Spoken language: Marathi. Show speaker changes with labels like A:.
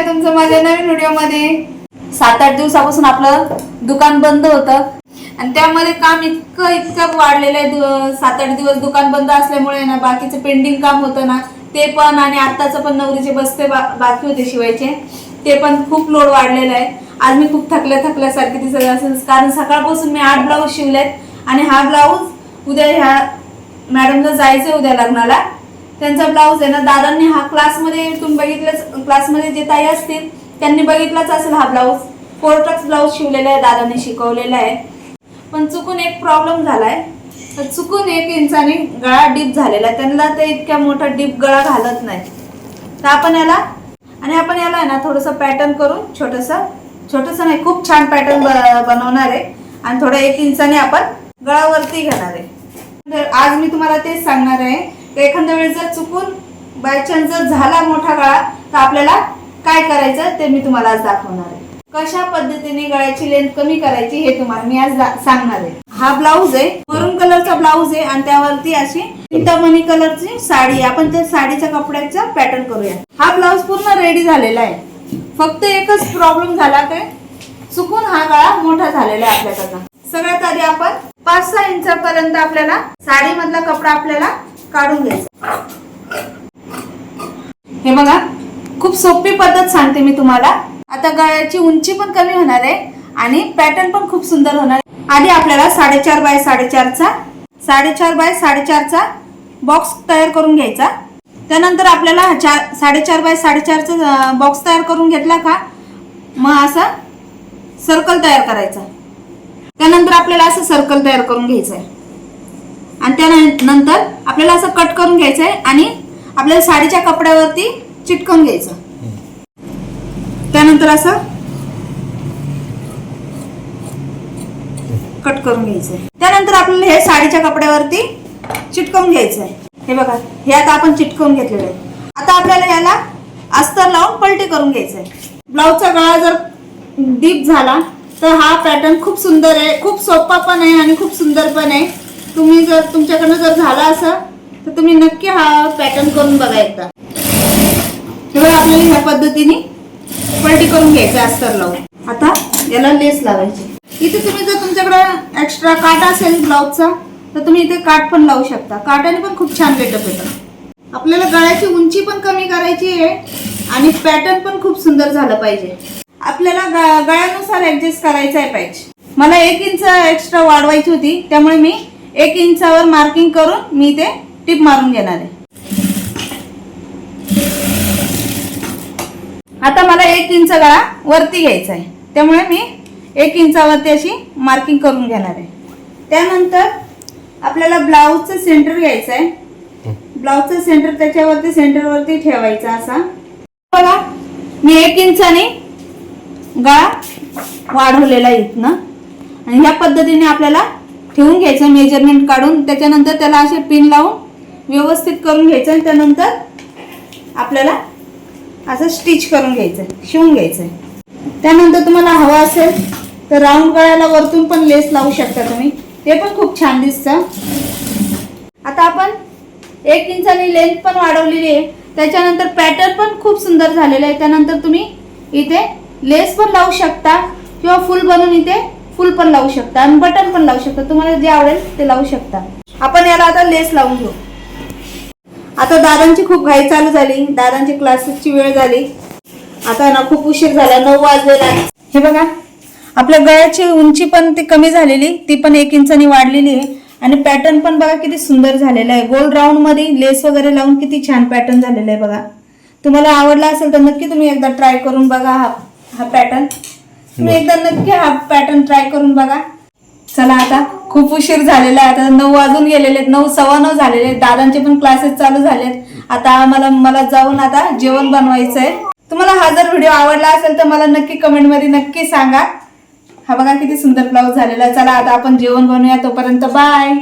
A: आहे तुमचं माझ्या नवीन व्हिडिओमध्ये। 7-8 दिवसापासून आपलं दुकान बंद होतं आणि त्यामध्ये काम इतकं वाढलेलं आहे। 7-8 दिवस दुकान बंद असल्यामुळे ना बाकीचं पेंडिंग काम होतं ना ते पण, आणि आत्ताचं पण नवरीचे बस्ते बाकी होते शिवायचे, ते पण खूप लोड वाढलेला आहे। आज मी खूप थकल्यासारखी दिसत असेल, कारण सकाळपासून मी 8 ब्लाऊज शिवलेत आणि हा ब्लाऊज उद्या ह्या मॅडमला जायचं उद्या लग्नाला। त्यांचा ब्लाऊज आहे ना, दादांनी हा क्लासमध्ये तुम्ही बघितलं, क्लासमध्ये जे ताई असतील त्यांनी बघितलाच असेल हा ब्लाऊज। कोर्टच ब्लाऊज शिवलेला आहे, दादांनी शिकवलेला आहे। पण चुकून एक प्रॉब्लेम झालाय, तर चुकून 1 इंचाने गळा डीप झालेला आहे। त्यांना ते इतक्या मोठा डीप गळा घालत नाही, तर आपण याला आहे ना थोडंसं पॅटर्न करून छोटंसं नाही, खूप छान पॅटर्न बनवणार आहे आणि थोडं 1 इंचाने आपण गळावरती घेणार आहे। तर आज मी तुम्हाला तेच सांगणार आहे की एखाद्या वेळेस जर चुकून बाय चान्स जर झाला मोठा गळा तर आपल्याला काय करायचं ते मी तुम्हाला आज दाखवणार आहे। कशा पद्धतीने गळ्याची लेंथ कमी करायची हे तुम्हाला मी आज सांगणार आहे। हा ब्लाऊज आहे, मरून कलरचा ब्लाऊज आहे आणि त्यावरती अशी चिंतामणी कलरची साडी। आपण त्या साडीच्या कपड्याचा पॅटर्न करूया। हा ब्लाऊज पूर्ण रेडी झालेला आहे, फक्त एकच प्रॉब्लेम झाला काय चुकून हा गळा मोठा झालेला आहे आपल्याकडनं। सगळ्यात आधी आपण 5-6 इंचापर्यंत आपल्याला साडी मधला कपडा आपल्याला काढून घ्यायचा। हे बघा, खूप सोपी पद्धत सांगते मी तुम्हाला। आता गळ्याची उंची पण कमी होणार आहे आणि पॅटर्न पण खूप सुंदर होणार आहे। आधी आपल्याला 4.5 बाय 4.5चा बॉक्स तयार करून घ्यायचा। त्यानंतर आपल्याला 4.5 बाय 4.5चा बॉक्स तयार करून घेतला का मग असा सर्कल तयार करायचा। त्यानंतर आपल्याला असं सर्कल तयार करून घ्यायचं आहे आणि त्यानंतर आपल्याला असं कट करून घ्यायचं आहे आणि आपल्याला साडीच्या कपड्यावरती चिटकवून घ्यायचं। त्यानंतर असं कट करून घ्यायचंय। त्यानंतर आपल्याला हे साडीच्या कपड्यावरती चिटकवून घ्यायचंय। हे बघा, हे आता आपण चिटकवून घेतलेलं आहे। आता आपल्याला याला अस्तर लावून पलटी करून घ्यायचंय। ब्लाऊजचा गळा जर डीप झाला तर हा पॅटर्न खूप सुंदर आहे, खूप सोपा पण आहे आणि खूप सुंदर पण आहे। तुम्ही जर तुमच्याकडनं जर झाला असं तर तुम्ही नक्की हा पॅटर्न करून बघा एकदा। हे बघा, आपल्याला ह्या पद्धतीने पलटी करून घ्यायचं अस्तर लावून। आता याला लेस लावायची। इथे तुम्ही जर तुमच्याकडे एक्स्ट्रा काट असेल ब्लाऊजचा तर तुम्ही इथे काट पण लावू शकता, काटाने पण खूप छान गेटअप येतं। आपल्याला गळ्याची उंची पण कमी करायची आहे आणि पॅटर्न पण खूप सुंदर झालं पाहिजे। आपल्याला गळ्यानुसार ऍडजस्ट करायचं आहे पाहिजे। मला 1 इंच एक्स्ट्रा वाढवायची होती, त्यामुळे मी 1 इंचावर मार्किंग करून मी इथे टिप मारून घेणार आहे। आता मला 1 इंच गळा वरती घ्यायचा आहे, त्यामुळे मी 1 इंचावरती अशी मार्किंग करून घेणार आहे। त्यानंतर आपल्याला ब्लाऊजचं सेंटर घ्यायचं आहे। ब्लाऊजचं सेंटर त्याच्यावरती सेंटरवरती ठेवायचा असा। बघा, मी 1 इंचाने गळा वाढवलेला इथनं आणि ह्या पद्धतीने आपल्याला ठेवून घ्यायचं मेजरमेंट काढून। त्याच्यानंतर त्याला असे पिन लावून व्यवस्थित करून घ्यायचं आणि त्यानंतर आपल्याला असं स्टिच करून घ्यायचं, शिवून घ्यायचं। त्यानंतर तुम्हाला हवा असेल तर राऊंड गळ्याला वरतून पण लेस लावू शकता तुम्ही, ते पण खूप छान दिसतं। आता आपण 1 इंचाने लेंथ पण वाढवलेली आहे, त्याच्यानंतर पॅटर्न पण खूप सुंदर झालेलं आहे। त्यानंतर तुम्ही इथे लेस पण लावू शकता किंवा फुल बनवून इथे फुल पण लावू शकता आणि बटन पण लावू शकता, तुम्हाला जे आवडेल ते लावू शकता। आपण याला आता लेस लावून घेऊ। आता दादांची खूप घाई चालू झाली, दादांची क्लासेसची वेळ झाली। आता ना खूप उशीर झाला, 9 वाजलेला। हे बघा, आपल्या गळ्याची उंची पण ती कमी झालेली, ती पण 1 इंचाने वाढलेली आहे आणि पॅटर्न पण बघा किती सुंदर झालेला आहे। गोल राऊंड मध्ये लेस वगैरे लावून किती छान पॅटर्न झालेला आहे बघा। तुम्हाला आवडला असेल तर नक्की तुम्ही एकदा ट्राय करून बघा। हा पॅटर्न तुम्ही एकदा नक्की हा पॅटर्न ट्राय करून बघा। चला, आता खूप उशीर झालेला आहे, आता 9 वाजून गेलेले आहेत, 9, 9:15 झालेले आहेत। दादांचे पण क्लासेस चालू झालेत। आता मला जाऊन आता जेवण बनवायचंय। तुम्हाला हा जर व्हिडिओ आवडला असेल तर मला नक्की कमेंट मध्ये नक्की सांगा। हा बघा किती सुंदर ब्लाऊज झालेला आहे। चला, आता आपण जेवण बनवूया, तोपर्यंत बाय।